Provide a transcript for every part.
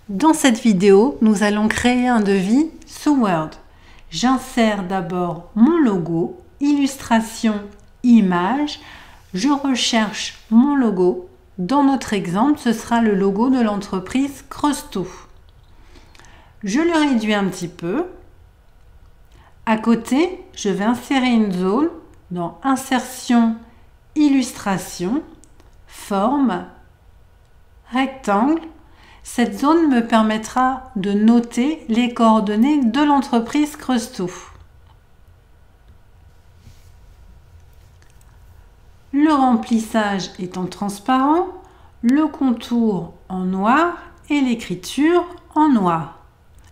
Dans cette vidéo, nous allons créer un devis sous Word. J'insère d'abord mon logo, illustration, image. Je recherche mon logo. Dans notre exemple, ce sera le logo de l'entreprise Creusot. Je le réduis un petit peu. À côté, je vais insérer une zone dans Insertion, Illustration, Forme, Rectangle. Cette zone me permettra de noter les coordonnées de l'entreprise Creusot. Le remplissage est en transparent, le contour en noir et l'écriture en noir.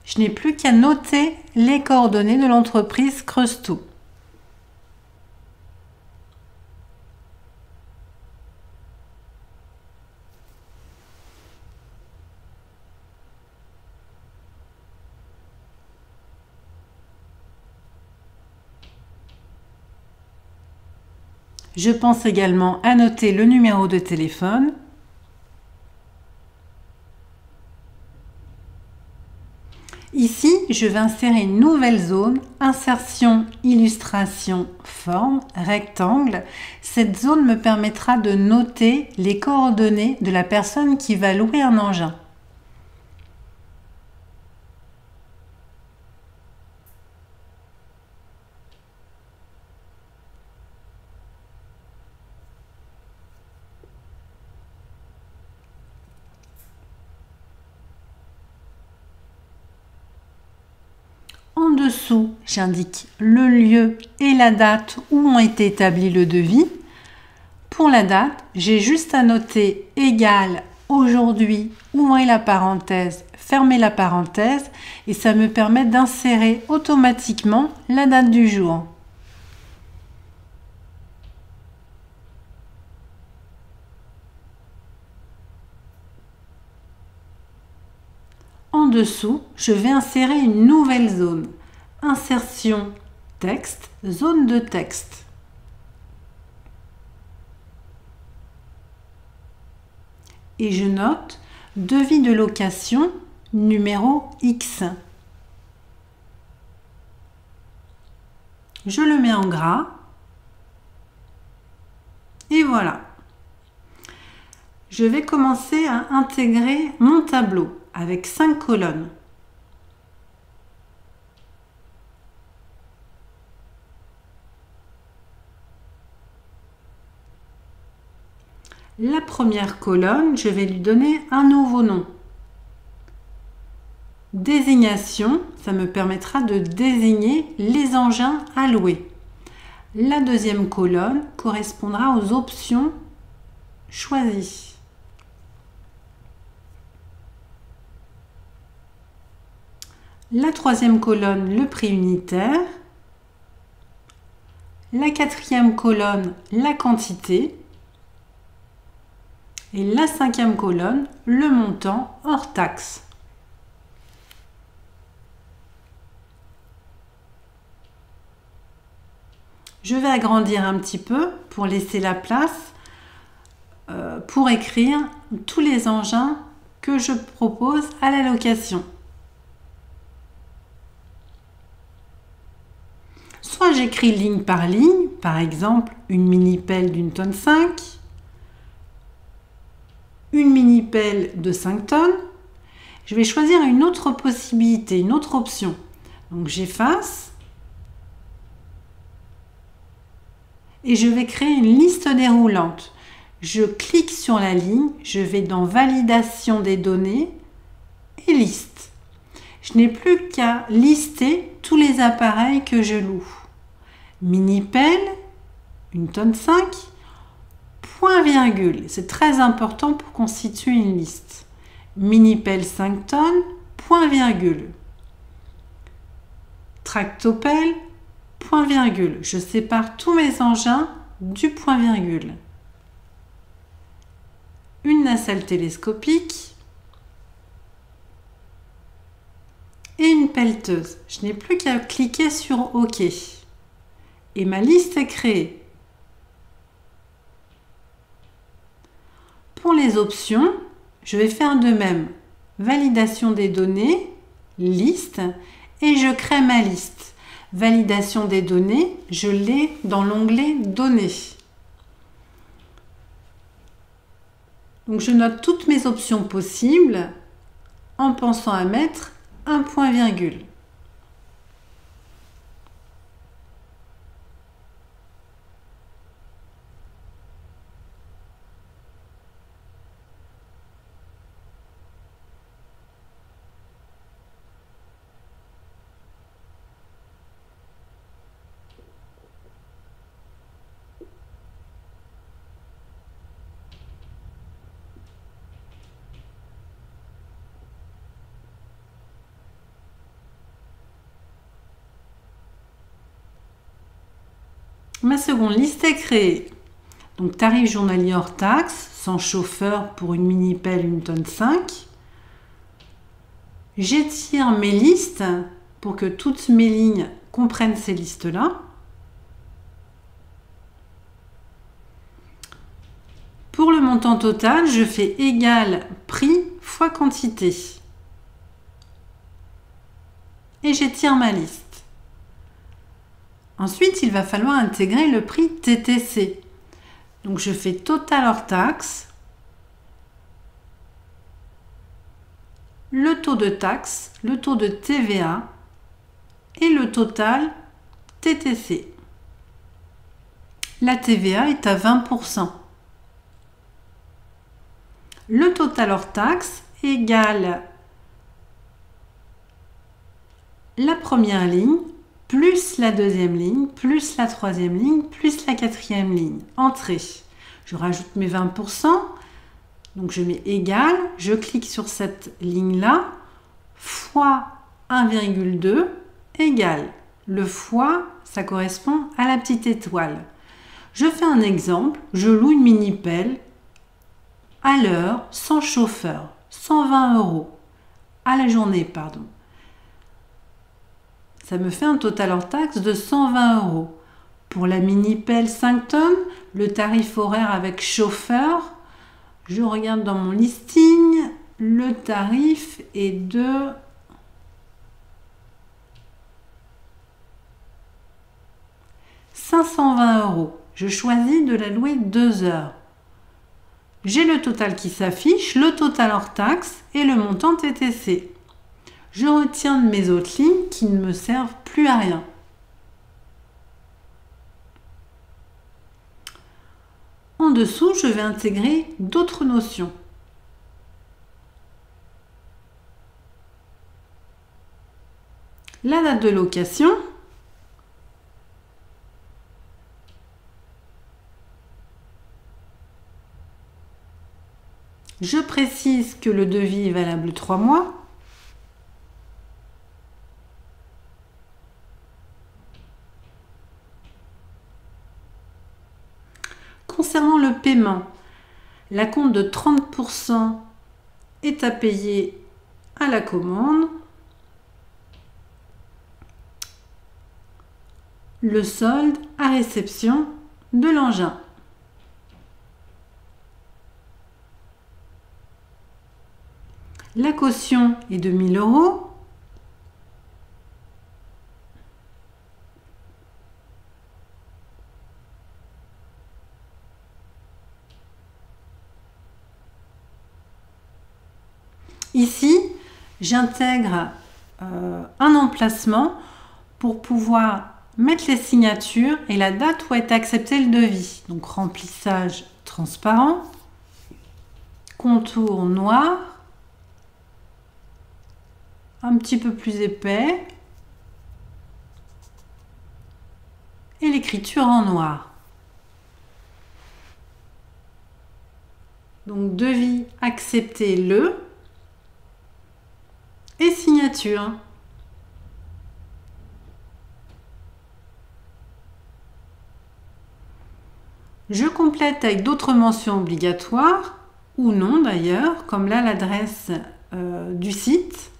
Je n'ai plus qu'à noter les coordonnées de l'entreprise Creusot. Je pense également à noter le numéro de téléphone. Ici, je vais insérer une nouvelle zone, Insertion, Illustration, Forme, Rectangle. Cette zone me permettra de noter les coordonnées de la personne qui va louer un engin. En dessous, j'indique le lieu et la date où ont été établis le devis. Pour la date, j'ai juste à noter égal aujourd'hui, ouvrez la parenthèse, fermez la parenthèse et ça me permet d'insérer automatiquement la date du jour. En dessous, je vais insérer une nouvelle zone. Insertion, texte, zone de texte. Et je note devis de location numéro X. Je le mets en gras. Et voilà. Je vais commencer à intégrer mon tableau avec 5 colonnes. La première colonne, je vais lui donner un nouveau nom. Désignation, ça me permettra de désigner les engins à louer. La deuxième colonne correspondra aux options choisies. La troisième colonne, le prix unitaire. La quatrième colonne, la quantité. Et la cinquième colonne, le montant hors taxe. Je vais agrandir un petit peu pour laisser la place pour écrire tous les engins que je propose à la location. Soit j'écris ligne par ligne, par exemple une mini-pelle d'une tonne 5, une mini-pelle de 5 tonnes. Je vais choisir une autre possibilité, une autre option. Donc j'efface et je vais créer une liste déroulante. Je clique sur la ligne, je vais dans Validation des données et Liste. Je n'ai plus qu'à lister tous les appareils que je loue. Mini-pelle, une tonne 5, point virgule. C'est très important pour constituer une liste. Mini-pelle 5 tonnes, point virgule. Tractopelle, point virgule. Je sépare tous mes engins du point virgule. Une nacelle télescopique et une pelleteuse. Je n'ai plus qu'à cliquer sur OK. Et ma liste est créée. Pour les options, je vais faire de même. validation des données, liste, et je crée ma liste. Validation des données, je l'ai dans l'onglet Données. Donc je note toutes mes options possibles en pensant à mettre un point-virgule. Ma seconde liste est créée. Donc tarif journalier hors taxe, sans chauffeur pour une mini-pelle 1 tonne 5. J'étire mes listes pour que toutes mes lignes comprennent ces listes-là. Pour le montant total, je fais égal prix fois quantité. Et j'étire ma liste. Ensuite, il va falloir intégrer le prix TTC. Donc, je fais total hors taxe, le taux de taxe, le taux de TVA et le total TTC. La TVA est à 20%. Le total hors taxe égale la première ligne plus la deuxième ligne, plus la troisième ligne, plus la quatrième ligne. Entrée. Je rajoute mes 20%. Donc je mets égal. Je clique sur cette ligne-là. Fois 1,2 égale. Le fois, ça correspond à la petite étoile. Je fais un exemple. Je loue une mini-pelle à l'heure, sans chauffeur. 120 €. À la journée, pardon. Ça me fait un total hors taxe de 120 €. Pour la mini-pelle 5 tonnes, le tarif horaire avec chauffeur, je regarde dans mon listing, le tarif est de 520 €. Je choisis de la louer 2 heures. J'ai le total qui s'affiche, le total hors taxe et le montant TTC. Je retiens de mes autres lignes qui ne me servent plus à rien. En dessous, je vais intégrer d'autres notions. La date de location, je précise que le devis est valable 3 mois. Concernant le paiement, l'acompte de 30% est à payer à la commande. Le solde à réception de l'engin. La caution est de 1 000 €. Ici, j'intègre un emplacement pour pouvoir mettre les signatures et la date où a été accepté le devis. Donc remplissage transparent, contour noir, un petit peu plus épais et l'écriture en noir. Donc devis accepté le et signature. Je complète avec d'autres mentions obligatoires ou non d'ailleurs, comme là l'adresse du site.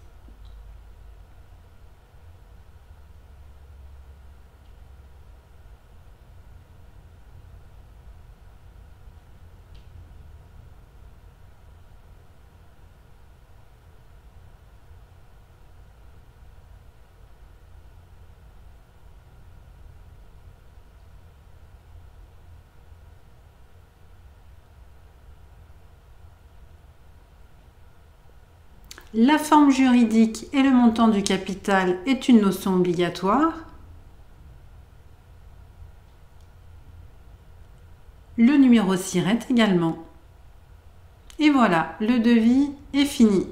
La forme juridique et le montant du capital est une notion obligatoire. Le numéro SIRET également. Et voilà, le devis est fini.